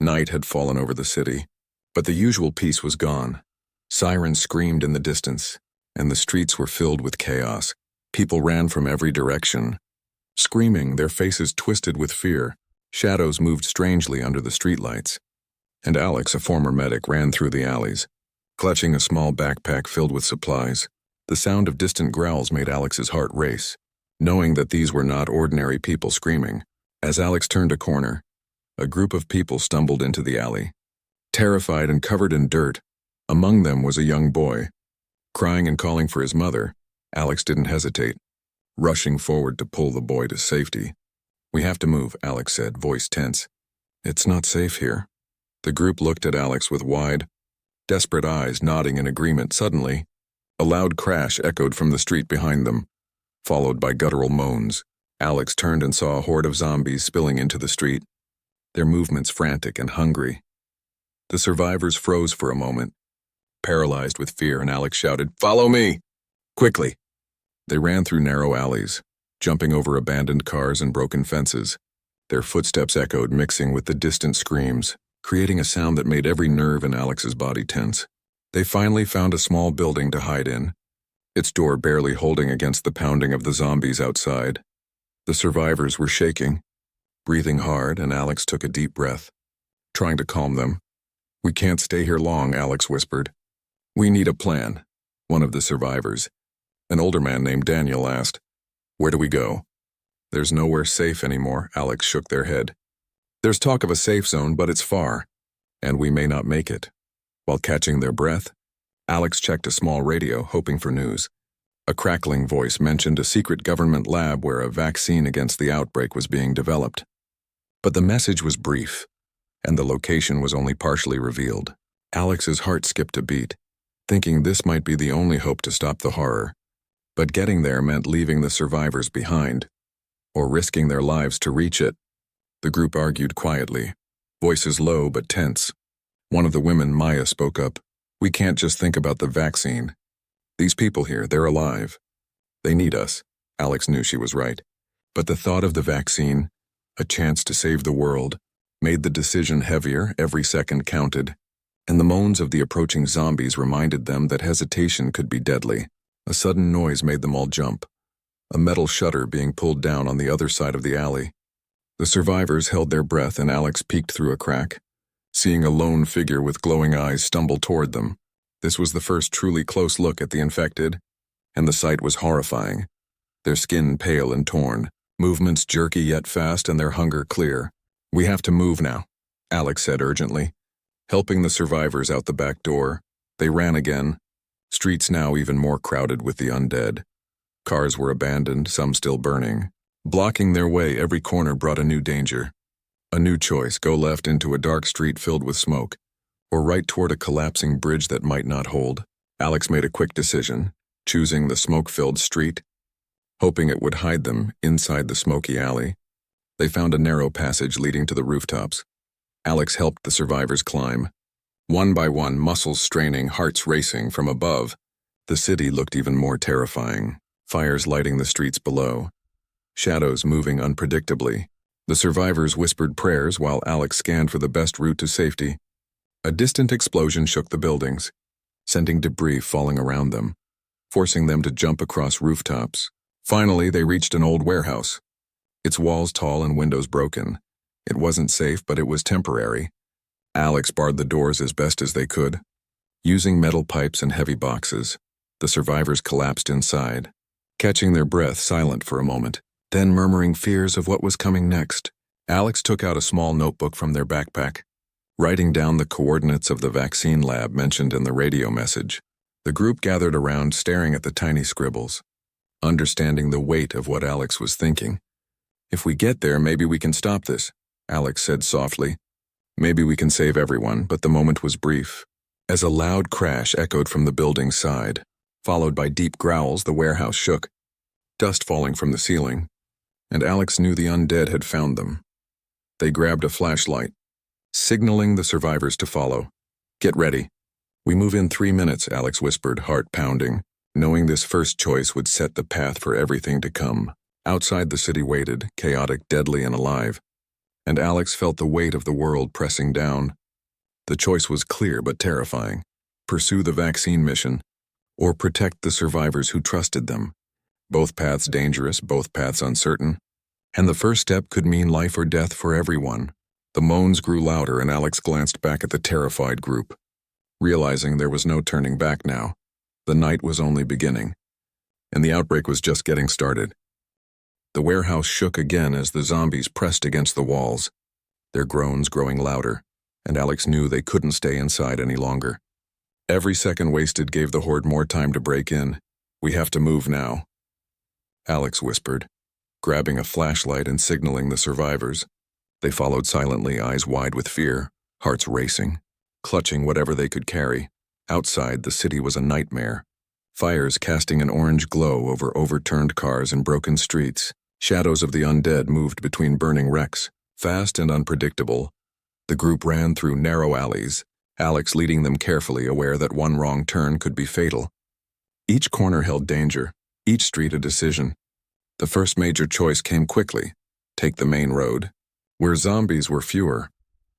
Night had fallen over the city, but the usual peace was gone. Sirens screamed in the distance, and the streets were filled with chaos. People ran from every direction, screaming, their faces twisted with fear. Shadows moved strangely under the streetlights. And Alex, a former medic, ran through the alleys, clutching a small backpack filled with supplies. The sound of distant growls made Alex's heart race, knowing that these were not ordinary people screaming. As Alex turned a corner, a group of people stumbled into the alley. Terrified and covered in dirt, among them was a young boy. Crying and calling for his mother, Alex didn't hesitate, rushing forward to pull the boy to safety. "We have to move," Alex said, voice tense. "It's not safe here." The group looked at Alex with wide, desperate eyes, nodding in agreement. Suddenly, a loud crash echoed from the street behind them, followed by guttural moans. Alex turned and saw a horde of zombies spilling into the street, their movements frantic and hungry. The survivors froze for a moment, paralyzed with fear, and Alex shouted, "Follow me! Quickly!" They ran through narrow alleys, jumping over abandoned cars and broken fences. Their footsteps echoed, mixing with the distant screams, creating a sound that made every nerve in Alex's body tense. They finally found a small building to hide in, its door barely holding against the pounding of the zombies outside. The survivors were shaking, breathing hard, and Alex took a deep breath, trying to calm them. "We can't stay here long," Alex whispered. "We need a plan," one of the survivors, an older man named Daniel, asked. "Where do we go?" "There's nowhere safe anymore," Alex shook their head. "There's talk of a safe zone, but it's far, and we may not make it." While catching their breath, Alex checked a small radio, hoping for news. A crackling voice mentioned a secret government lab where a vaccine against the outbreak was being developed. But the message was brief, and the location was only partially revealed. Alex's heart skipped a beat, thinking this might be the only hope to stop the horror. But getting there meant leaving the survivors behind, or risking their lives to reach it. The group argued quietly, voices low but tense. One of the women, Maya, spoke up. "We can't just think about the vaccine. These people here, they're alive. They need us." Alex knew she was right. But the thought of the vaccine, a chance to save the world, made the decision heavier. Every second counted, and the moans of the approaching zombies reminded them that hesitation could be deadly. A sudden noise made them all jump, a metal shutter being pulled down on the other side of the alley. The survivors held their breath, and Alex peeked through a crack, seeing a lone figure with glowing eyes stumble toward them. This was the first truly close look at the infected, and the sight was horrifying. Their skin pale and torn, movements jerky yet fast, and their hunger clear. "We have to move now," Alex said urgently. Helping the survivors out the back door, they ran again, streets now even more crowded with the undead. Cars were abandoned, some still burning. Blocking their way, every corner brought a new danger. A new choice: go left into a dark street filled with smoke, or right toward a collapsing bridge that might not hold. Alex made a quick decision, choosing the smoke-filled street, hoping it would hide them inside the smoky alley. They found a narrow passage leading to the rooftops. Alex helped the survivors climb. One by one, muscles straining, hearts racing. From above, the city looked even more terrifying. Fires lighting the streets below, shadows moving unpredictably. The survivors whispered prayers while Alex scanned for the best route to safety. A distant explosion shook the buildings, sending debris falling around them, forcing them to jump across rooftops. Finally, they reached an old warehouse, its walls tall and windows broken. It wasn't safe, but it was temporary. Alex barred the doors as best as they could. Using metal pipes and heavy boxes, the survivors collapsed inside, catching their breath, silent for a moment, then murmuring fears of what was coming next. Alex took out a small notebook from their backpack, writing down the coordinates of the vaccine lab mentioned in the radio message. The group gathered around, staring at the tiny scribbles, understanding the weight of what Alex was thinking. "If we get there, maybe we can stop this," Alex said softly. "Maybe we can save everyone," but the moment was brief. As a loud crash echoed from the building's side, followed by deep growls, the warehouse shook, dust falling from the ceiling, and Alex knew the undead had found them. They grabbed a flashlight, signaling the survivors to follow. "Get ready. We move in 3 minutes," Alex whispered, heart pounding, knowing this first choice would set the path for everything to come. Outside, the city waited, chaotic, deadly, and alive. and Alex felt the weight of the world pressing down. The choice was clear but terrifying. Pursue the vaccine mission, or protect the survivors who trusted them. Both paths dangerous, both paths uncertain, and the first step could mean life or death for everyone. The moans grew louder and Alex glanced back at the terrified group, realizing there was no turning back now. The night was only beginning, and the outbreak was just getting started. The warehouse shook again as the zombies pressed against the walls, their groans growing louder, and Alex knew they couldn't stay inside any longer. Every second wasted gave the horde more time to break in. "We have to move now," Alex whispered, grabbing a flashlight and signaling the survivors. They followed silently, eyes wide with fear, hearts racing, clutching whatever they could carry. Outside, the city was a nightmare. Fires casting an orange glow over overturned cars and broken streets. Shadows of the undead moved between burning wrecks, fast and unpredictable. The group ran through narrow alleys, Alex leading them carefully, aware that one wrong turn could be fatal. Each corner held danger, each street a decision. The first major choice came quickly: take the main road, where zombies were fewer,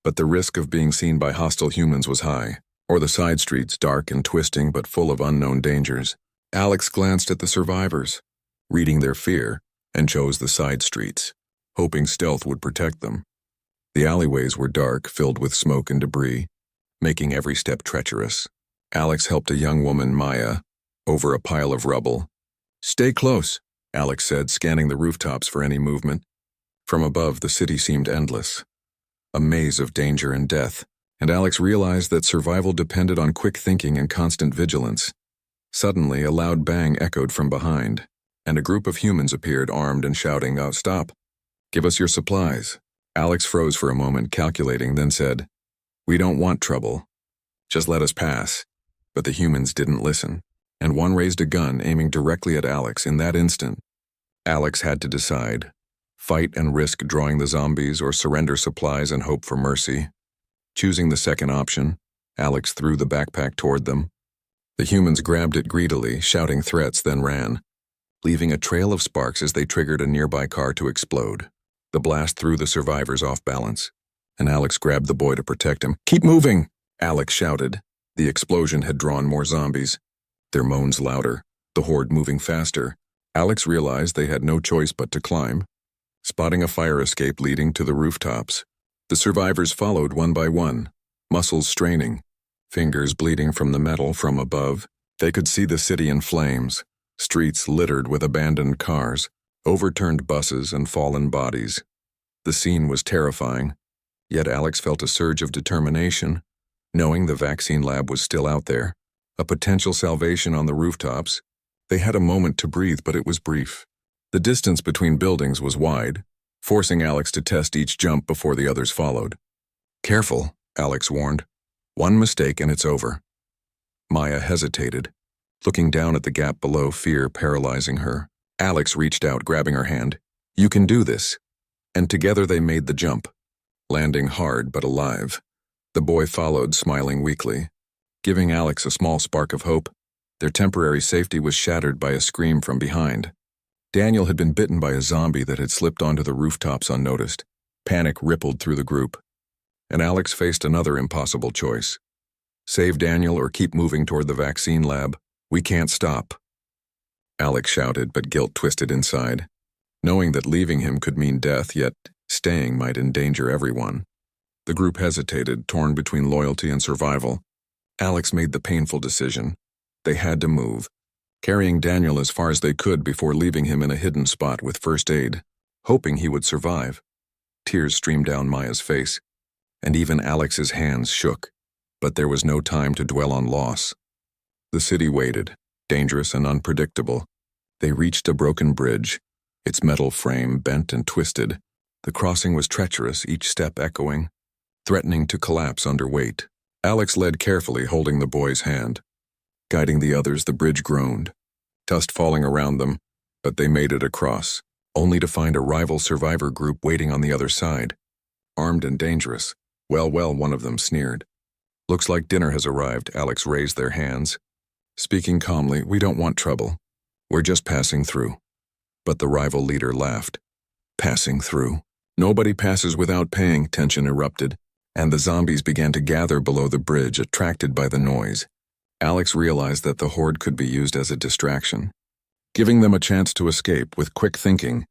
but the risk of being seen by hostile humans was high, or the side streets, dark and twisting but full of unknown dangers. Alex glanced at the survivors, reading their fear, and chose the side streets, hoping stealth would protect them. The alleyways were dark, filled with smoke and debris, making every step treacherous. Alex helped a young woman, Maya, over a pile of rubble. "Stay close," Alex said, scanning the rooftops for any movement. From above, the city seemed endless, a maze of danger and death, and Alex realized that survival depended on quick thinking and constant vigilance. Suddenly, a loud bang echoed from behind, and a group of humans appeared, armed and shouting, "Oh, stop! Give us your supplies." Alex froze for a moment, calculating, then said, "We don't want trouble. Just let us pass." But the humans didn't listen, and one raised a gun, aiming directly at Alex. In that instant, Alex had to decide: fight and risk drawing the zombies, or surrender supplies and hope for mercy. Choosing the second option, Alex threw the backpack toward them. The humans grabbed it greedily, shouting threats, then ran, leaving a trail of sparks as they triggered a nearby car to explode. The blast threw the survivors off balance, and Alex grabbed the boy to protect him. "Keep moving!" Alex shouted. The explosion had drawn more zombies, their moans louder, the horde moving faster. Alex realized they had no choice but to climb, spotting a fire escape leading to the rooftops. The survivors followed one by one, muscles straining, fingers bleeding from the metal from above. They could see the city in flames, streets littered with abandoned cars, overturned buses, and fallen bodies. The scene was terrifying, yet Alex felt a surge of determination, knowing the vaccine lab was still out there, a potential salvation on the rooftops. They had a moment to breathe, but it was brief. The distance between buildings was wide, forcing Alex to test each jump before the others followed. "Careful," Alex warned. "One mistake and it's over." Maya hesitated, looking down at the gap below, fear paralyzing her. Alex reached out, grabbing her hand. "You can do this." And together they made the jump, landing hard but alive. The boy followed, smiling weakly, giving Alex a small spark of hope. Their temporary safety was shattered by a scream from behind. Daniel had been bitten by a zombie that had slipped onto the rooftops unnoticed. Panic rippled through the group, and Alex faced another impossible choice: save Daniel or keep moving toward the vaccine lab. "We can't stop," Alex shouted, but guilt twisted inside, knowing that leaving him could mean death, yet staying might endanger everyone. The group hesitated, torn between loyalty and survival. Alex made the painful decision. They had to move, carrying Daniel as far as they could before leaving him in a hidden spot with first aid, hoping he would survive. Tears streamed down Maya's face, and even Alex's hands shook, but there was no time to dwell on loss. The city waited, dangerous and unpredictable. They reached a broken bridge, its metal frame bent and twisted. The crossing was treacherous, each step echoing, threatening to collapse under weight. Alex led carefully, holding the boy's hand. Guiding the others, the bridge groaned, dust falling around them, but they made it across, only to find a rival survivor group waiting on the other side, armed and dangerous. Well, one of them sneered. "Looks like dinner has arrived." Alex raised their hands, speaking calmly. "We don't want trouble. We're just passing through." But the rival leader laughed. "Passing through? Nobody passes without paying, tension erupted, and the zombies began to gather below the bridge, attracted by the noise. Alex realized that the horde could be used as a distraction, giving them a chance to escape. With quick thinking,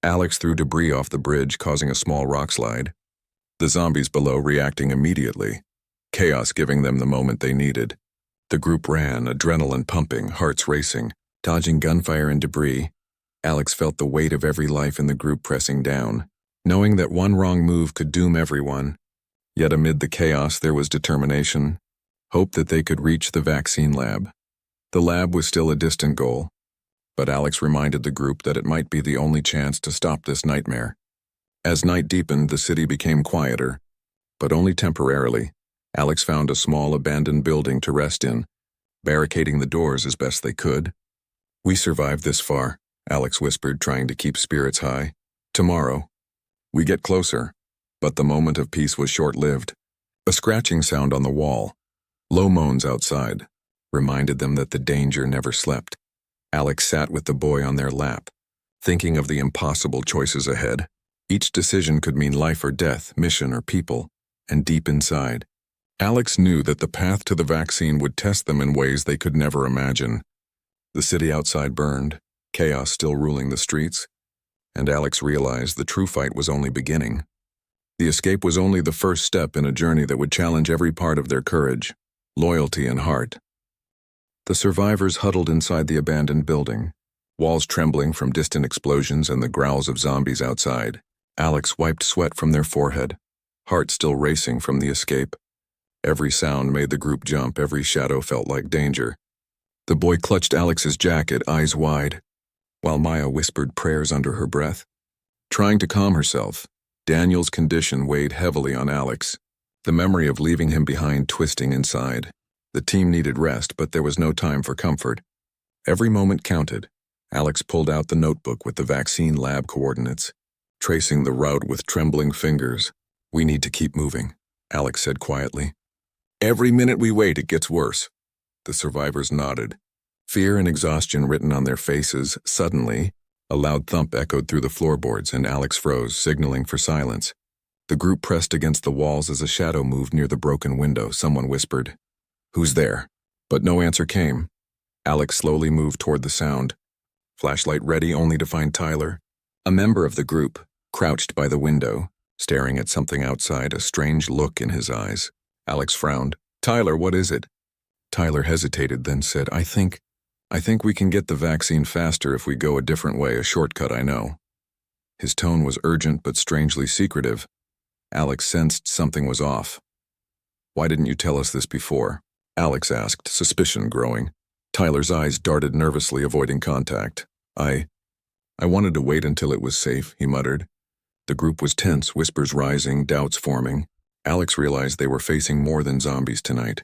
Alex threw debris off the bridge, causing a small rock slide. The zombies below reacting immediately, chaos giving them the moment they needed. The group ran, adrenaline pumping, hearts racing, dodging gunfire and debris. Alex felt the weight of every life in the group pressing down, knowing that one wrong move could doom everyone. Yet amid the chaos there was determination, hope that they could reach the vaccine lab. The lab was still a distant goal, but Alex reminded the group that it might be the only chance to stop this nightmare. As night deepened, the city became quieter, but only temporarily. Alex found a small abandoned building to rest in, barricading the doors as best they could. "We survived this far," Alex whispered, trying to keep spirits high. "Tomorrow, we get closer." But the moment of peace was short-lived. A scratching sound on the wall, low moans outside, reminded them that the danger never slept. Alex sat with the boy on their lap, thinking of the impossible choices ahead. Each decision could mean life or death, mission or people, and deep inside, Alex knew that the path to the vaccine would test them in ways they could never imagine. The city outside burned, chaos still ruling the streets, and Alex realized the true fight was only beginning. The escape was only the first step in a journey that would challenge every part of their courage, loyalty, and heart. The survivors huddled inside the abandoned building, walls trembling from distant explosions and the growls of zombies outside. Alex wiped sweat from their forehead, heart still racing from the escape. Every sound made the group jump, every shadow felt like danger. The boy clutched Alex's jacket, eyes wide, while Maya whispered prayers under her breath. Trying to calm herself, Daniel's condition weighed heavily on Alex, the memory of leaving him behind twisting inside. The team needed rest, but there was no time for comfort. Every moment counted. Alex pulled out the notebook with the vaccine lab coordinates, tracing the route with trembling fingers. "We need to keep moving," Alex said quietly. "Every minute we wait, it gets worse." The survivors nodded, fear and exhaustion written on their faces. Suddenly, a loud thump echoed through the floorboards, and Alex froze, signaling for silence. The group pressed against the walls as a shadow moved near the broken window. Someone whispered, "Who's there?" But no answer came. Alex slowly moved toward the sound, flashlight ready, only to find Tyler, a member of the group, crouched by the window, staring at something outside, a strange look in his eyes. Alex frowned. "Tyler, what is it?" Tyler hesitated, then said, I think we can get the vaccine faster if we go a different way, a shortcut, I know." His tone was urgent but strangely secretive. Alex sensed something was off. "Why didn't you tell us this before?" Alex asked, suspicion growing. Tyler's eyes darted nervously, avoiding contact. I wanted to wait until it was safe," he muttered. The group was tense, whispers rising, doubts forming. Alex realized they were facing more than zombies tonight.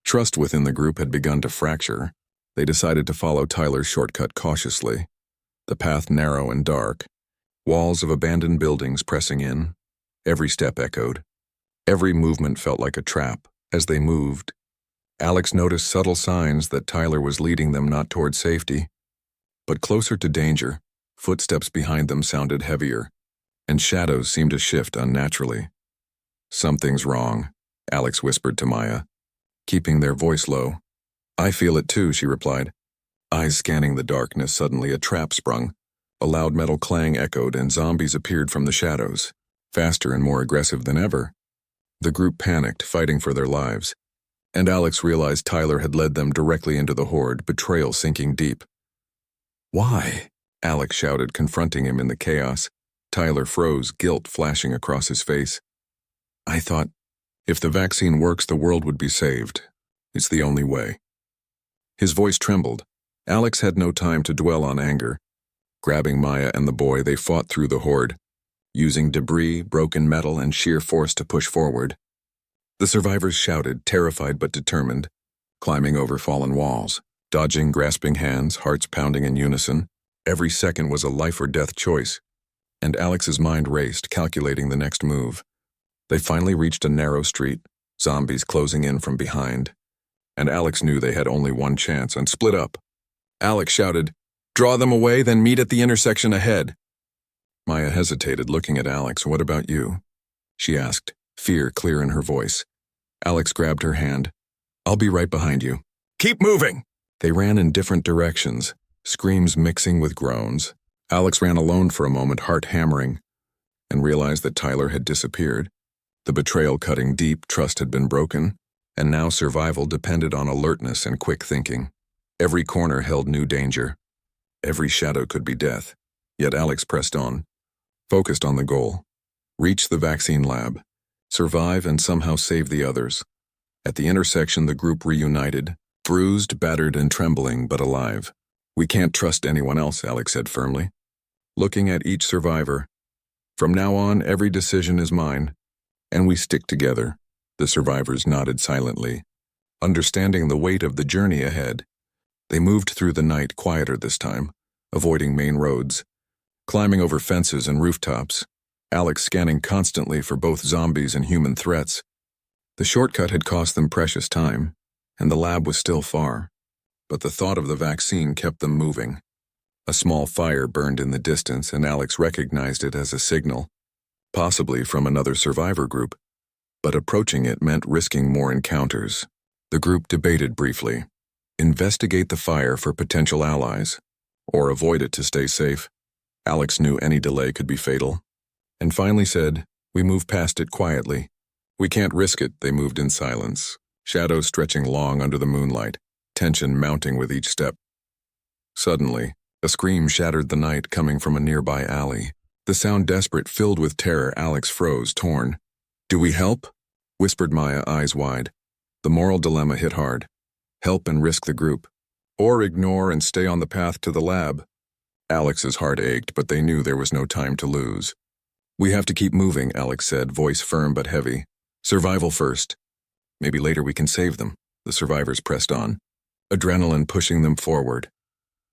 Trust within the group had begun to fracture. They decided to follow Tyler's shortcut cautiously. The path narrow and dark, walls of abandoned buildings pressing in. Every step echoed. Every movement felt like a trap. As they moved, Alex noticed subtle signs that Tyler was leading them not toward safety, but closer to danger. Footsteps behind them sounded heavier, and shadows seemed to shift unnaturally. "Something's wrong," Alex whispered to Maya, keeping their voice low. "I feel it too," she replied. Eyes scanning the darkness, suddenly a trap sprung. A loud metal clang echoed, and zombies appeared from the shadows, faster and more aggressive than ever. The group panicked, fighting for their lives, and Alex realized Tyler had led them directly into the horde, betrayal sinking deep. "Why?" Alex shouted, confronting him in the chaos. Tyler froze, guilt flashing across his face. "I thought, if the vaccine works, the world would be saved. It's the only way." His voice trembled. Alex had no time to dwell on anger. Grabbing Maya and the boy, they fought through the horde, using debris, broken metal, and sheer force to push forward. The survivors shouted, terrified but determined, climbing over fallen walls, dodging grasping hands, hearts pounding in unison. Every second was a life or death choice, and Alex's mind raced, calculating the next move. They finally reached a narrow street, zombies closing in from behind, and Alex knew they had only one chance and split up. Alex shouted, "Draw them away, then meet at the intersection ahead." Maya hesitated, looking at Alex. What about you? She asked, fear clear in her voice. Alex grabbed her hand. I'll be right behind you. Keep moving! They ran in different directions, screams mixing with groans. Alex ran alone for a moment, heart hammering, and realized that Tyler had disappeared. The betrayal cutting deep, trust had been broken, and now survival depended on alertness and quick thinking. Every corner held new danger. Every shadow could be death. Yet Alex pressed on, focused on the goal. Reach the vaccine lab, survive and somehow save the others. At the intersection, the group reunited, bruised, battered, and trembling, but alive. We can't trust anyone else, Alex said firmly, looking at each survivor. From now on, every decision is mine, and we stick together. The survivors nodded silently, understanding the weight of the journey ahead. They moved through the night, quieter this time, avoiding main roads, climbing over fences and rooftops, Alex scanning constantly for both zombies and human threats. The shortcut had cost them precious time, and the lab was still far, but the thought of the vaccine kept them moving. A small fire burned in the distance, and Alex recognized it as a signal, possibly from another survivor group, but approaching it meant risking more encounters. The group debated briefly. Investigate the fire for potential allies, or avoid it to stay safe. Alex knew any delay could be fatal, and finally said, we move past it quietly. We can't risk it. They moved in silence, shadows stretching long under the moonlight, tension mounting with each step. Suddenly, a scream shattered the night, coming from a nearby alley. The sound desperate, filled with terror. Alex froze, torn. Do we help? Whispered Maya, eyes wide. The moral dilemma hit hard. Help and risk the group, or ignore and stay on the path to the lab. Alex's heart ached, but they knew there was no time to lose. We have to keep moving, Alex said, voice firm but heavy. Survival first. Maybe later we can save them. The survivors pressed on, adrenaline pushing them forward.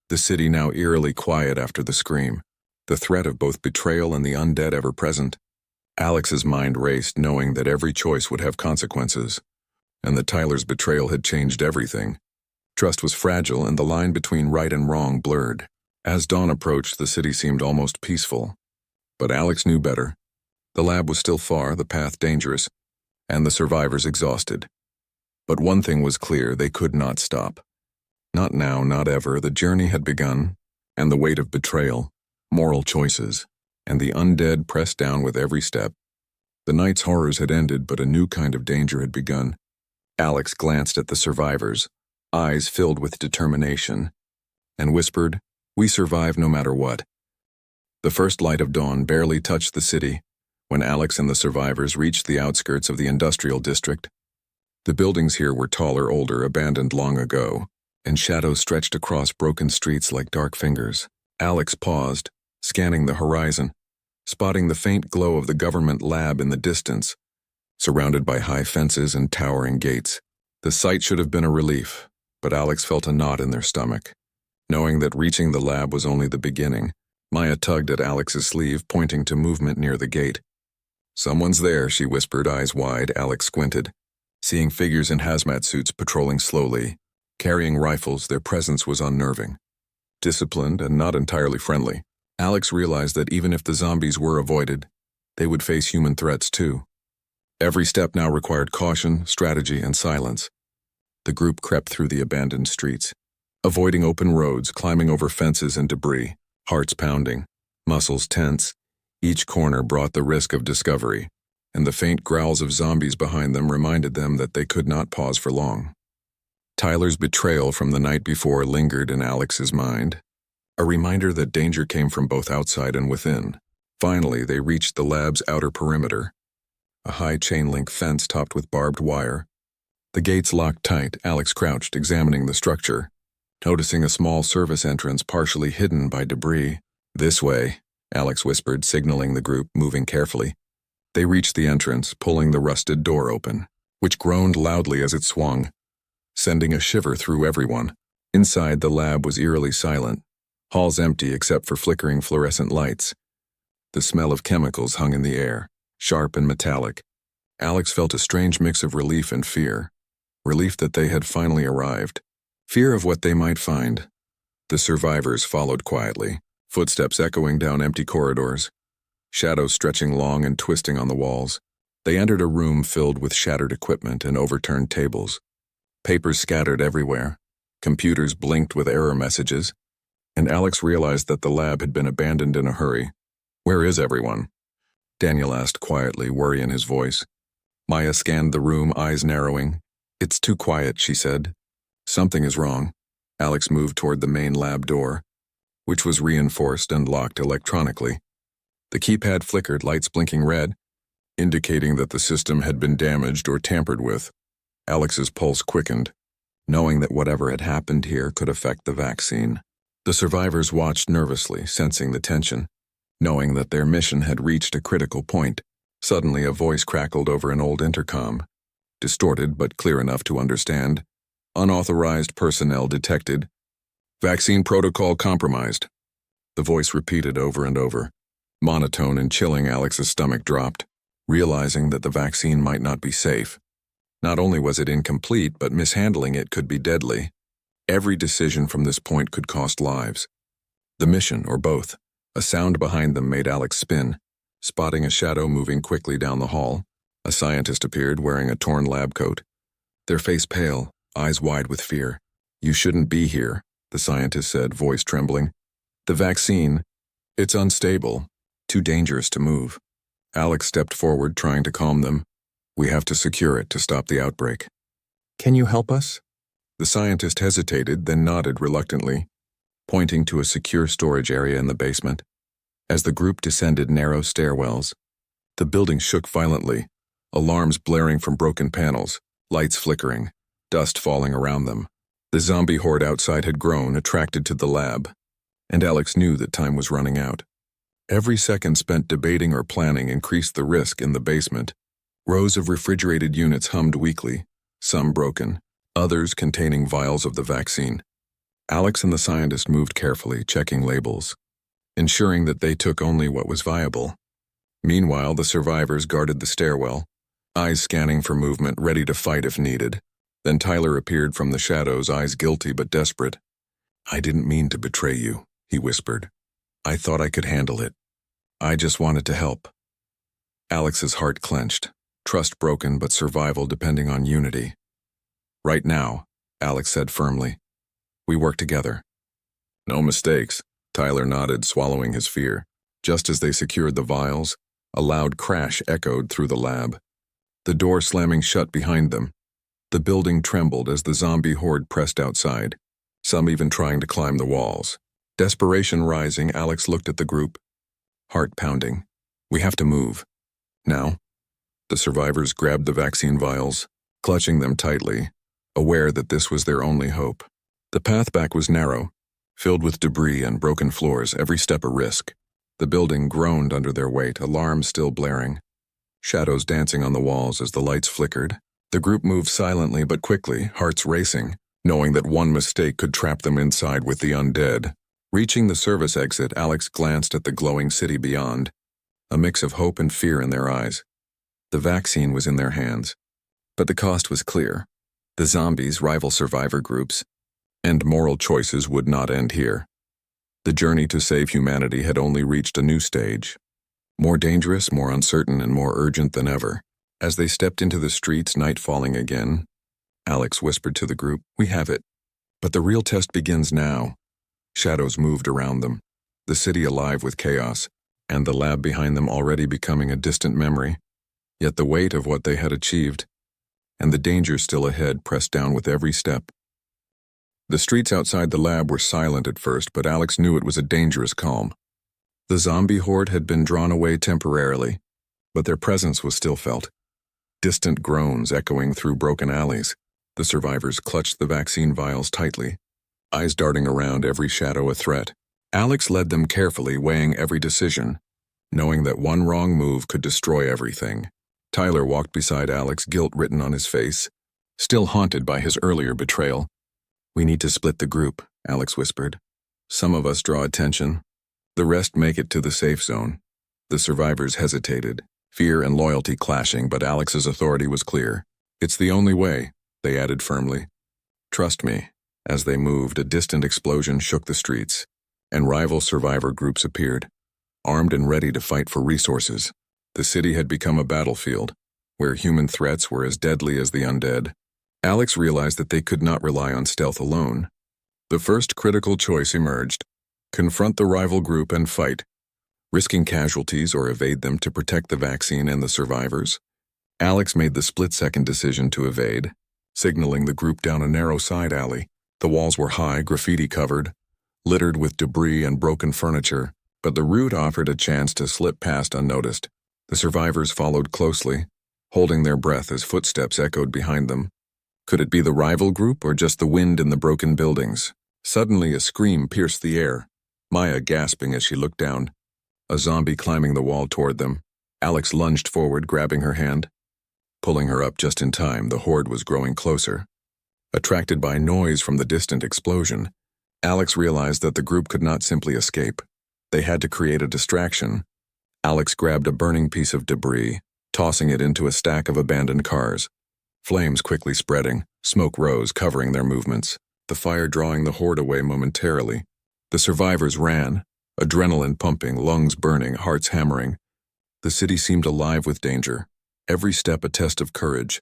The city now eerily quiet after the scream, the threat of both betrayal and the undead ever present. Alex's mind raced, knowing that every choice would have consequences, and that Tyler's betrayal had changed everything. Trust was fragile, and the line between right and wrong blurred. As dawn approached, the city seemed almost peaceful. But Alex knew better. The lab was still far, the path dangerous, and the survivors exhausted. But one thing was clear, they could not stop. Not now, not ever. The journey had begun, and the weight of betrayal, moral choices, and the undead pressed down with every step. The night's horrors had ended, but a new kind of danger had begun. Alex glanced at the survivors, eyes filled with determination, and whispered, we survive no matter what. The first light of dawn barely touched the city when Alex and the survivors reached the outskirts of the industrial district. The buildings here were taller, older, abandoned long ago, and shadows stretched across broken streets like dark fingers. Alex paused, scanning the horizon, spotting the faint glow of the government lab in the distance, surrounded by high fences and towering gates. The sight should have been a relief, but Alex felt a knot in their stomach, knowing that reaching the lab was only the beginning. Maya tugged at Alex's sleeve, pointing to movement near the gate. Someone's there, she whispered, eyes wide. Alex squinted, seeing figures in hazmat suits patrolling slowly, carrying rifles. Their presence was unnerving, disciplined and not entirely friendly. Alex realized that even if the zombies were avoided, they would face human threats too. Every step now required caution, strategy, and silence. The group crept through the abandoned streets, avoiding open roads, climbing over fences and debris, hearts pounding, muscles tense. Each corner brought the risk of discovery, and the faint growls of zombies behind them reminded them that they could not pause for long. Tyler's betrayal from the night before lingered in Alex's mind, a reminder that danger came from both outside and within. Finally, they reached the lab's outer perimeter, a high chain-link fence topped with barbed wire. The gates locked tight. Alex crouched, examining the structure, noticing a small service entrance partially hidden by debris. This way, Alex whispered, signaling the group, moving carefully. They reached the entrance, pulling the rusted door open, which groaned loudly as it swung, sending a shiver through everyone. Inside, the lab was eerily silent, halls empty except for flickering fluorescent lights. The smell of chemicals hung in the air, sharp and metallic. Alex felt a strange mix of relief and fear. Relief that they had finally arrived. Fear of what they might find. The survivors followed quietly, footsteps echoing down empty corridors. shadows stretching long and twisting on the walls. They entered a room filled with shattered equipment and overturned tables. Papers scattered everywhere. Computers blinked with error messages. And Alex realized that the lab had been abandoned in a hurry. "Where is everyone?" Daniel asked quietly, worry in his voice. Maya scanned the room, eyes narrowing. "It's too quiet," she said. "Something is wrong." Alex moved toward the main lab door, which was reinforced and locked electronically. The keypad flickered, lights blinking red, indicating that the system had been damaged or tampered with. Alex's pulse quickened, knowing that whatever had happened here could affect the vaccine. The survivors watched nervously, sensing the tension, knowing that their mission had reached a critical point. Suddenly, a voice crackled over an old intercom, distorted but clear enough to understand. "Unauthorized personnel detected. Vaccine protocol compromised." The voice repeated over and over, monotone and chilling. Alex's stomach dropped, realizing that the vaccine might not be safe. Not only was it incomplete, but mishandling it could be deadly. Every decision from this point could cost lives. The mission, or both. A sound behind them made Alex spin, spotting a shadow moving quickly down the hall. A scientist appeared wearing a torn lab coat, their face pale, eyes wide with fear. "You shouldn't be here," the scientist said, voice trembling. "The vaccine, it's unstable, too dangerous to move." Alex stepped forward, trying to calm them. "We have to secure it to stop the outbreak." "Can you help us?" The scientist hesitated, then nodded reluctantly, pointing to a secure storage area in the basement. As the group descended narrow stairwells, the building shook violently, alarms blaring from broken panels, lights flickering, dust falling around them. The zombie horde outside had grown, attracted to the lab, and Alex knew that time was running out. Every second spent debating or planning increased the risk in the basement. Rows of refrigerated units hummed weakly, some broken, others containing vials of the vaccine. Alex and the scientist moved carefully, checking labels, ensuring that they took only what was viable. Meanwhile, the survivors guarded the stairwell, eyes scanning for movement, ready to fight if needed. Then Tyler appeared from the shadows, eyes guilty but desperate. "I didn't mean to betray you," he whispered. "I thought I could handle it. I just wanted to help." Alex's heart clenched, trust broken but survival depending on unity. "Right now," Alex said firmly, "we work together." "No mistakes," Tyler nodded, swallowing his fear. Just as they secured the vials, a loud crash echoed through the lab, the door slamming shut behind them. The building trembled as the zombie horde pressed outside, some even trying to climb the walls. Desperation rising, Alex looked at the group, heart pounding. "We have to move. Now." The survivors grabbed the vaccine vials, clutching them tightly, aware that this was their only hope. The path back was narrow, filled with debris and broken floors, every step a risk. The building groaned under their weight, alarms still blaring, shadows dancing on the walls as the lights flickered. The group moved silently but quickly, hearts racing, knowing that one mistake could trap them inside with the undead. Reaching the service exit, Alex glanced at the glowing city beyond, a mix of hope and fear in their eyes. The vaccine was in their hands, but the cost was clear. The zombies, rival survivor groups, and moral choices would not end here. The journey to save humanity had only reached a new stage, more dangerous, more uncertain, and more urgent than ever. As they stepped into the streets, night falling again, Alex whispered to the group, "We have it. But the real test begins now." Shadows moved around them, the city alive with chaos, and the lab behind them already becoming a distant memory. Yet the weight of what they had achieved, and the danger still ahead, pressed down with every step. The streets outside the lab were silent at first, but Alex knew it was a dangerous calm. The zombie horde had been drawn away temporarily, but their presence was still felt. Distant groans echoing through broken alleys. The survivors clutched the vaccine vials tightly, eyes darting around, every shadow a threat. Alex led them carefully, weighing every decision, knowing that one wrong move could destroy everything. Tyler walked beside Alex, guilt written on his face, still haunted by his earlier betrayal. "We need to split the group," Alex whispered. "Some of us draw attention. The rest make it to the safe zone." The survivors hesitated, fear and loyalty clashing, but Alex's authority was clear. "It's the only way," they added firmly. "Trust me." As they moved, a distant explosion shook the streets, and rival survivor groups appeared. armed and ready to fight for resources. The city had become a battlefield, where human threats were as deadly as the undead. Alex realized that they could not rely on stealth alone. The first critical choice emerged: confront the rival group and fight, risking casualties or evade them to protect the vaccine and the survivors. Alex made the split-second decision to evade, signaling the group down a narrow side alley. The walls were high, graffiti-covered, littered with debris and broken furniture, but the route offered a chance to slip past unnoticed. The survivors followed closely, holding their breath as footsteps echoed behind them. Could it be the rival group or just the wind in the broken buildings? Suddenly, a scream pierced the air, Maya gasping as she looked down. A zombie climbing the wall toward them. Alex lunged forward, grabbing her hand. Pulling her up just in time, the horde was growing closer. Attracted by noise from the distant explosion, Alex realized that the group could not simply escape. They had to create a distraction. Alex grabbed a burning piece of debris, tossing it into a stack of abandoned cars. Flames quickly spreading, smoke rose, covering their movements, the fire drawing the horde away momentarily. The survivors ran, adrenaline pumping, lungs burning, hearts hammering. The city seemed alive with danger, every step a test of courage.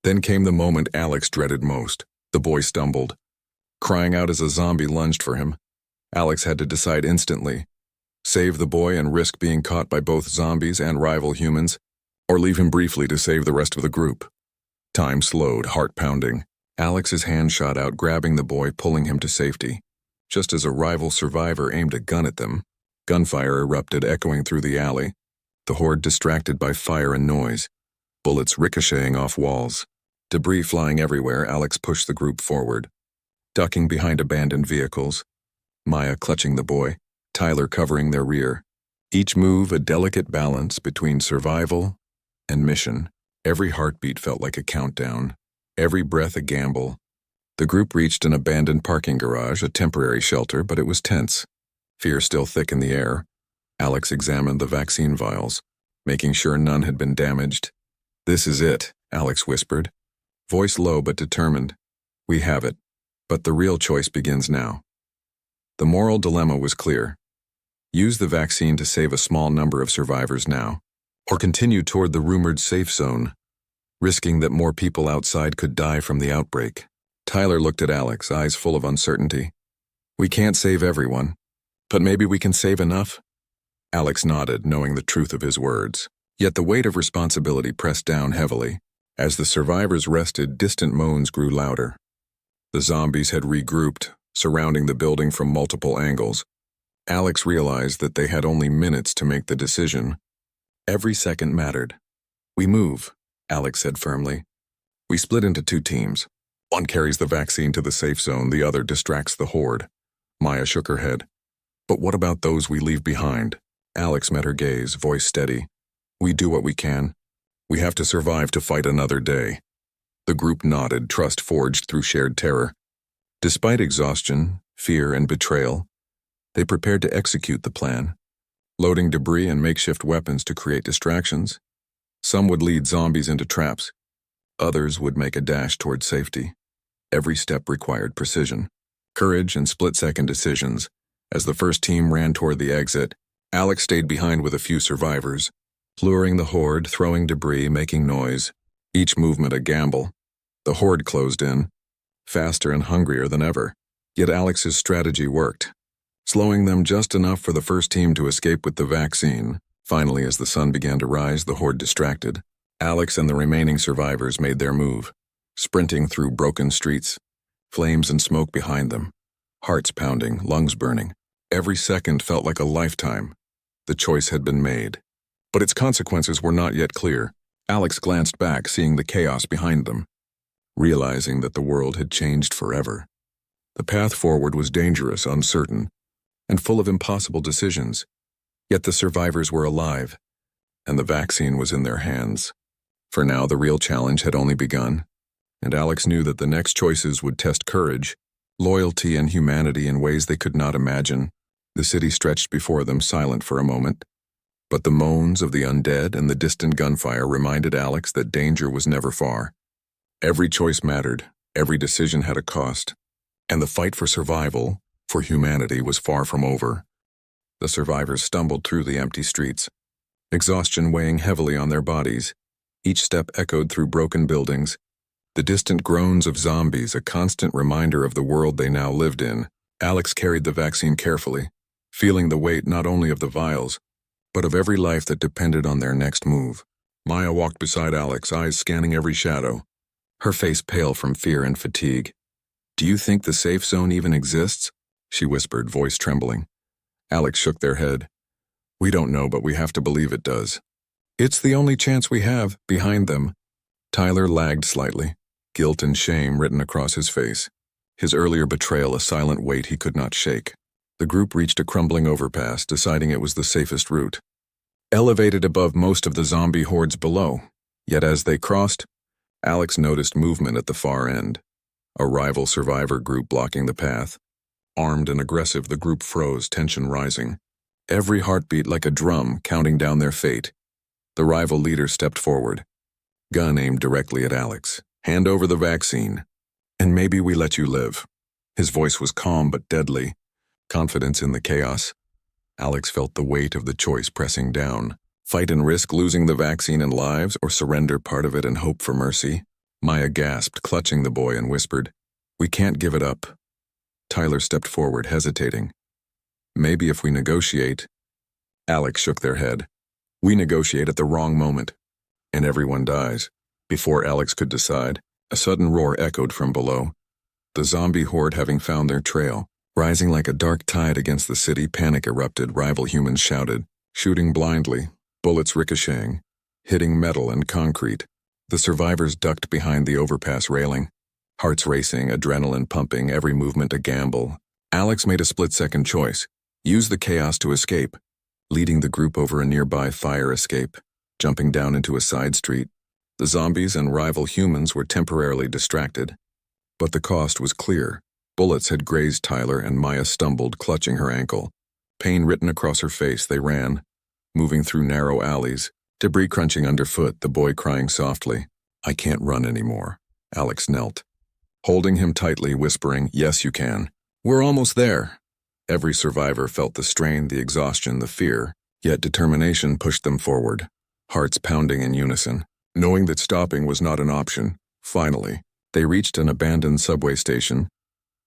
Then came the moment Alex dreaded most. The boy stumbled, crying out as a zombie lunged for him. Alex had to decide instantly: save the boy and risk being caught by both zombies and rival humans, or leave him briefly to save the rest of the group. Time slowed, heart pounding. Alex's hand shot out, grabbing the boy, pulling him to safety. Just as a rival survivor aimed a gun at them, gunfire erupted, echoing through the alley. The horde distracted by fire and noise, bullets ricocheting off walls. Debris flying everywhere, Alex pushed the group forward, ducking behind abandoned vehicles. Maya clutching the boy, Tyler covering their rear. Each move a delicate balance between survival and mission. Every heartbeat felt like a countdown, every breath a gamble. The group reached an abandoned parking garage, a temporary shelter, but it was tense. Fear still thick in the air. Alex examined the vaccine vials, making sure none had been damaged. "This is it," Alex whispered, voice low but determined. "We have it. But the real choice begins now." The moral dilemma was clear. Use the vaccine to save a small number of survivors now, or continue toward the rumored safe zone, risking that more people outside could die from the outbreak. Tyler looked at Alex, eyes full of uncertainty. "We can't save everyone, but maybe we can save enough?" Alex nodded, knowing the truth of his words. Yet the weight of responsibility pressed down heavily. As the survivors rested, distant moans grew louder. The zombies had regrouped, surrounding the building from multiple angles. Alex realized that they had only minutes to make the decision. Every second mattered. "We move," Alex said firmly. "We split into 2 teams. One carries the vaccine to the safe zone, the other distracts the horde." Maya shook her head. "But what about those we leave behind?" Alex met her gaze, voice steady. "We do what we can. We have to survive to fight another day." The group nodded, trust forged through shared terror. Despite exhaustion, fear, and betrayal, they prepared to execute the plan, loading debris and makeshift weapons to create distractions. Some would lead zombies into traps. Others would make a dash toward safety. Every step required precision, courage, and split-second decisions. As the first team ran toward the exit, Alex stayed behind with a few survivors, luring the horde, throwing debris, making noise. Each movement a gamble. The horde closed in, faster and hungrier than ever. Yet Alex's strategy worked, slowing them just enough for the first team to escape with the vaccine. Finally, as the sun began to rise, the horde distracted. Alex and the remaining survivors made their move, sprinting through broken streets, flames and smoke behind them, hearts pounding, lungs burning. Every second felt like a lifetime. The choice had been made, but its consequences were not yet clear. Alex glanced back, seeing the chaos behind them, realizing that the world had changed forever. The path forward was dangerous, uncertain, and full of impossible decisions. Yet the survivors were alive, and the vaccine was in their hands. For now, the real challenge had only begun, and Alex knew that the next choices would test courage, loyalty, and humanity in ways they could not imagine. The city stretched before them, silent for a moment, but the moans of the undead and the distant gunfire reminded Alex that danger was never far. Every choice mattered, every decision had a cost, and the fight for survival, for humanity, was far from over. The survivors stumbled through the empty streets, exhaustion weighing heavily on their bodies. Each step echoed through broken buildings, the distant groans of zombies a constant reminder of the world they now lived in. Alex carried the vaccine carefully, feeling the weight not only of the vials, but of every life that depended on their next move. Maya walked beside Alex, eyes scanning every shadow, her face pale from fear and fatigue. "Do you think the safe zone even exists?" she whispered, voice trembling. Alex shook their head. "We don't know, but we have to believe it does. It's the only chance we have." Behind them, Tyler lagged slightly, guilt and shame written across his face. His earlier betrayal a silent weight he could not shake. The group reached a crumbling overpass, deciding it was the safest route, elevated above most of the zombie hordes below. Yet as they crossed, Alex noticed movement at the far end. A rival survivor group blocking the path. Armed and aggressive, the group froze, tension rising. Every heartbeat like a drum, counting down their fate. The rival leader stepped forward, gun aimed directly at Alex. "Hand over the vaccine, and maybe we let you live." His voice was calm but deadly, confidence in the chaos. Alex felt the weight of the choice pressing down. Fight and risk losing the vaccine and lives, or surrender part of it and hope for mercy? Maya gasped, clutching the boy, and whispered, "We can't give it up." Tyler stepped forward, hesitating. "Maybe if we negotiate." Alex shook their head. "We negotiate at the wrong moment, and everyone dies." Before Alex could decide, a sudden roar echoed from below. The zombie horde having found their trail. Rising like a dark tide against the city, panic erupted. Rival humans shouted, shooting blindly, bullets ricocheting, hitting metal and concrete. The survivors ducked behind the overpass railing, hearts racing, adrenaline pumping, every movement a gamble. Alex made a split-second choice, use the chaos to escape, leading the group over a nearby fire escape, jumping down into a side street. The zombies and rival humans were temporarily distracted, but the cost was clear. Bullets had grazed Tyler, and Maya stumbled, clutching her ankle. Pain written across her face, they ran, moving through narrow alleys, debris crunching underfoot, the boy crying softly. "I can't run anymore." Alex knelt, holding him tightly, whispering, "Yes, you can. We're almost there." Every survivor felt the strain, the exhaustion, the fear, yet determination pushed them forward, hearts pounding in unison. Knowing that stopping was not an option, finally, they reached an abandoned subway station,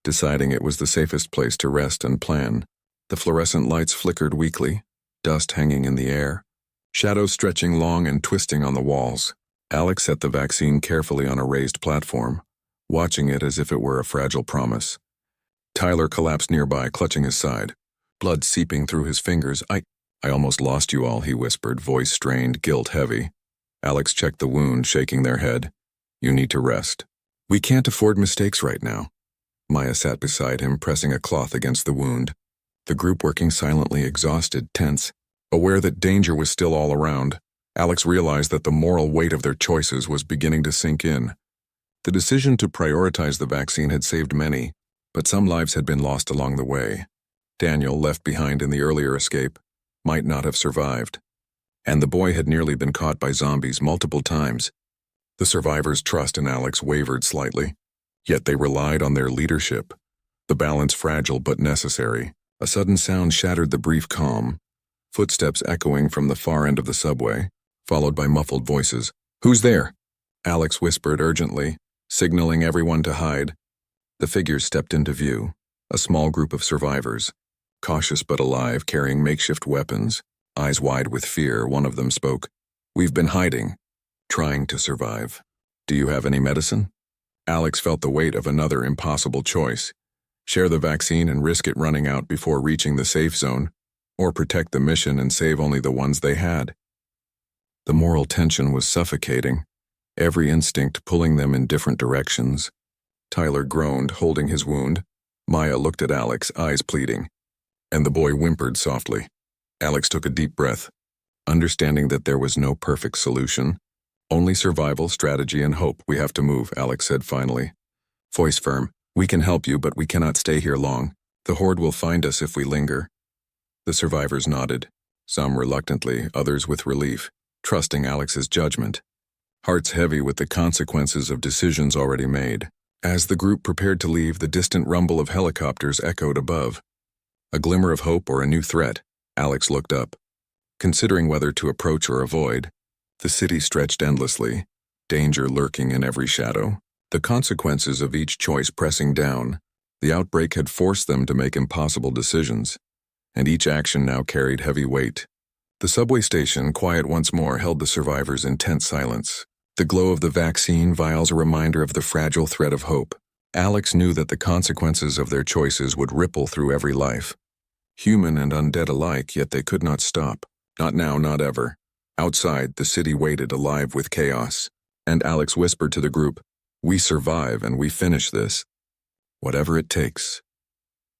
deciding it was the safest place to rest and plan. The fluorescent lights flickered weakly, dust hanging in the air, shadows stretching long and twisting on the walls. Alex set the vaccine carefully on a raised platform, watching it as if it were a fragile promise. Tyler collapsed nearby, clutching his side, blood seeping through his fingers. I almost lost you all," he whispered, voice strained, guilt heavy. Alex checked the wound, shaking their head. "You need to rest. We can't afford mistakes right now." Maya sat beside him, pressing a cloth against the wound. The group working silently, exhausted, tense, aware that danger was still all around. Alex realized that the moral weight of their choices was beginning to sink in. The decision to prioritize the vaccine had saved many, but some lives had been lost along the way. Daniel, left behind in the earlier escape, might not have survived. And the boy had nearly been caught by zombies multiple times. The survivors' trust in Alex wavered slightly, yet they relied on their leadership. The balance fragile but necessary. A sudden sound shattered the brief calm, footsteps echoing from the far end of the subway, followed by muffled voices. "Who's there?" Alex whispered urgently, signaling everyone to hide. The figures stepped into view, a small group of survivors, cautious but alive, carrying makeshift weapons. Eyes wide with fear, one of them spoke. "We've been hiding, trying to survive. Do you have any medicine?" Alex felt the weight of another impossible choice. Share the vaccine and risk it running out before reaching the safe zone, or protect the mission and save only the ones they had. The moral tension was suffocating, every instinct pulling them in different directions. Tyler groaned, holding his wound. Maya looked at Alex, eyes pleading, and the boy whimpered softly. Alex took a deep breath, understanding that there was no perfect solution. "Only survival, strategy, and hope. We have to move," Alex said finally. Voice firm. "We can help you, but we cannot stay here long. The horde will find us if we linger." The survivors nodded, some reluctantly, others with relief, trusting Alex's judgment, hearts heavy with the consequences of decisions already made. As the group prepared to leave, the distant rumble of helicopters echoed above. A glimmer of hope or a new threat? Alex looked up. Considering whether to approach or avoid, the city stretched endlessly, danger lurking in every shadow. The consequences of each choice pressing down, the outbreak had forced them to make impossible decisions, and each action now carried heavy weight. The subway station, quiet once more, held the survivors in tense silence. The glow of the vaccine vials a reminder of the fragile thread of hope. Alex knew that the consequences of their choices would ripple through every life. Human and undead alike, yet they could not stop. Not now, not ever. Outside, the city waited, alive with chaos. And Alex whispered to the group, "We survive and we finish this. Whatever it takes."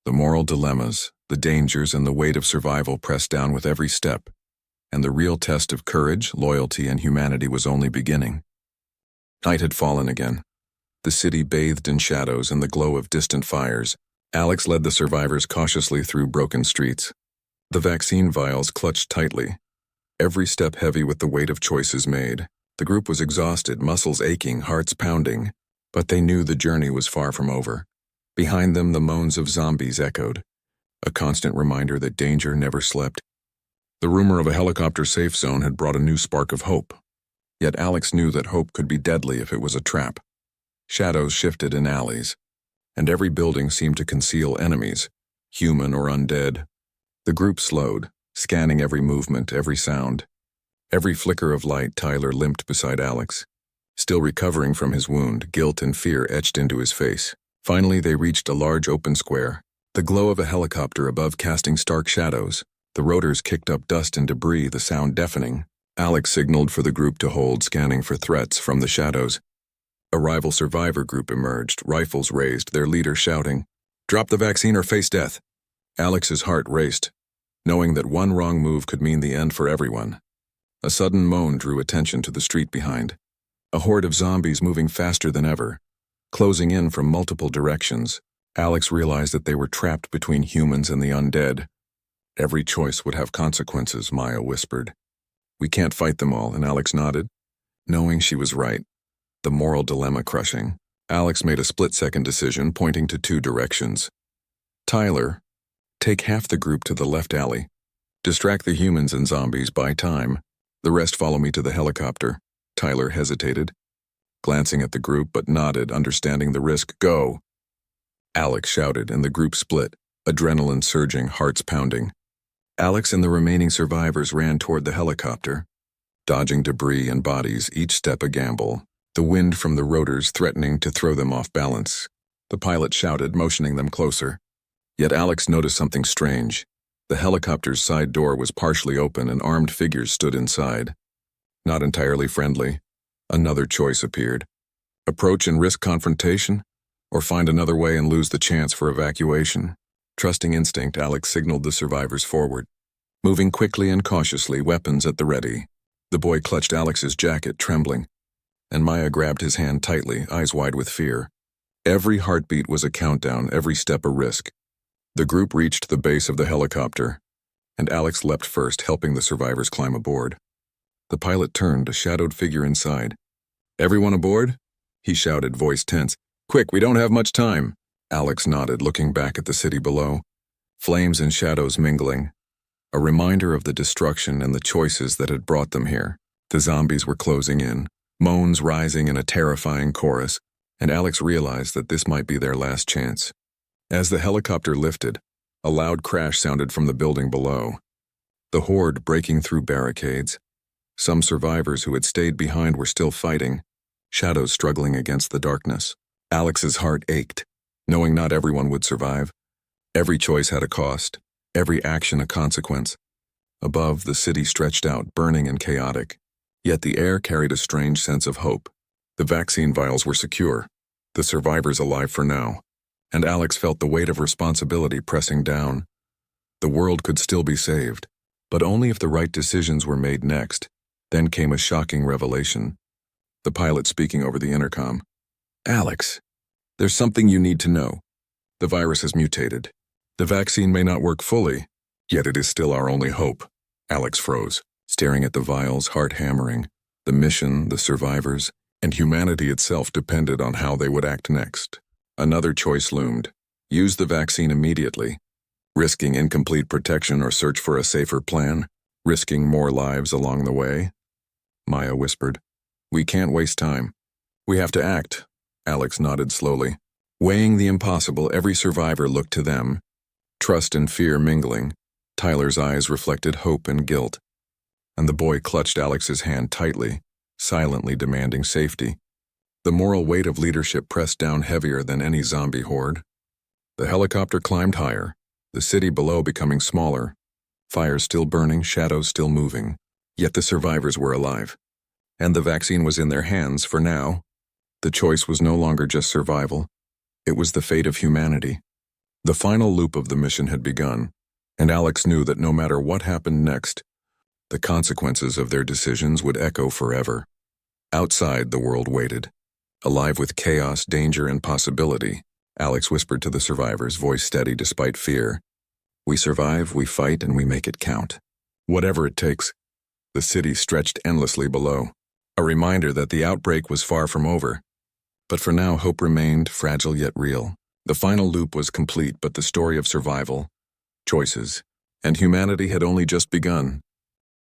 The moral dilemmas, the dangers, and the weight of survival pressed down with every step, and the real test of courage, loyalty, and humanity was only beginning. Night had fallen again. The city bathed in shadows and the glow of distant fires. Alex led the survivors cautiously through broken streets. The vaccine vials clutched tightly, every step heavy with the weight of choices made. The group was exhausted, muscles aching, hearts pounding, but they knew the journey was far from over. Behind them, the moans of zombies echoed, a constant reminder that danger never slept. The rumor of a helicopter safe zone had brought a new spark of hope. Yet Alex knew that hope could be deadly if it was a trap. Shadows shifted in alleys, and every building seemed to conceal enemies, human or undead. The group slowed, scanning every movement, every sound. Every flicker of light, Tyler limped beside Alex. Still recovering from his wound, guilt and fear etched into his face. Finally, they reached a large open square, the glow of a helicopter above casting stark shadows. The rotors kicked up dust and debris, the sound deafening. Alex signaled for the group to hold, scanning for threats from the shadows. A rival survivor group emerged, rifles raised, their leader shouting, "Drop the vaccine or face death." Alex's heart raced, knowing that one wrong move could mean the end for everyone. A sudden moan drew attention to the street behind. A horde of zombies moving faster than ever, closing in from multiple directions. Alex realized that they were trapped between humans and the undead. Every choice would have consequences, Maya whispered. "We can't fight them all," and Alex nodded, knowing she was right. The moral dilemma crushing. Alex made a split-second decision, pointing to two directions. "Tyler, take half the group to the left alley. Distract the humans and zombies, buy time. The rest follow me to the helicopter." Tyler hesitated, glancing at the group, but nodded, understanding the risk. "Go." Alex shouted, and the group split, adrenaline surging, hearts pounding. Alex and the remaining survivors ran toward the helicopter, dodging debris and bodies, each step a gamble, the wind from the rotors threatening to throw them off balance. The pilot shouted, motioning them closer. Yet Alex noticed something strange. The helicopter's side door was partially open and armed figures stood inside. Not entirely friendly. Another choice appeared. Approach and risk confrontation, or find another way and lose the chance for evacuation. Trusting instinct, Alex signaled the survivors forward. Moving quickly and cautiously, weapons at the ready. The boy clutched Alex's jacket, trembling, and Maya grabbed his hand tightly, eyes wide with fear. Every heartbeat was a countdown, every step a risk. The group reached the base of the helicopter, and Alex leapt first, helping the survivors climb aboard. The pilot turned, a shadowed figure inside. "Everyone aboard?" he shouted, voice tense. "Quick, we don't have much time." Alex nodded, looking back at the city below. Flames and shadows mingling. A reminder of the destruction and the choices that had brought them here. The zombies were closing in, moans rising in a terrifying chorus, and Alex realized that this might be their last chance. As the helicopter lifted, a loud crash sounded from the building below. The horde breaking through barricades. Some survivors who had stayed behind were still fighting, shadows struggling against the darkness. Alex's heart ached, knowing not everyone would survive. Every choice had a cost, every action a consequence. Above, the city stretched out, burning and chaotic. Yet the air carried a strange sense of hope. The vaccine vials were secure, the survivors alive for now, and Alex felt the weight of responsibility pressing down. The world could still be saved, but only if the right decisions were made next. Then came a shocking revelation. The pilot speaking over the intercom. "Alex, there's something you need to know. The virus has mutated. The vaccine may not work fully, yet it is still our only hope." Alex froze, staring at the vials, heart hammering. The mission, the survivors, and humanity itself depended on how they would act next. Another choice loomed. Use the vaccine immediately, Risking incomplete protection or search for a safer plan? Risking more lives along the way? Maya whispered. We can't waste time. We have to act. Alex nodded slowly. Weighing the impossible, every survivor looked to them. Trust and fear mingling. Tyler's eyes reflected hope and guilt. And the boy clutched Alex's hand tightly, silently demanding safety. The moral weight of leadership pressed down heavier than any zombie horde. The helicopter climbed higher, the city below becoming smaller. Fires still burning, shadows still moving. Yet the survivors were alive. And the vaccine was in their hands for now. The choice was no longer just survival. It was the fate of humanity. The final loop of the mission had begun, and Alex knew that no matter what happened next, the consequences of their decisions would echo forever. Outside, the world waited. Alive with chaos, danger, and possibility, Alex whispered to the survivors, voice steady despite fear. We survive, we fight, and we make it count. Whatever it takes. The city stretched endlessly below, a reminder that the outbreak was far from over. But for now, hope remained, fragile yet real. The final loop was complete, but the story of survival, choices, and humanity had only just begun.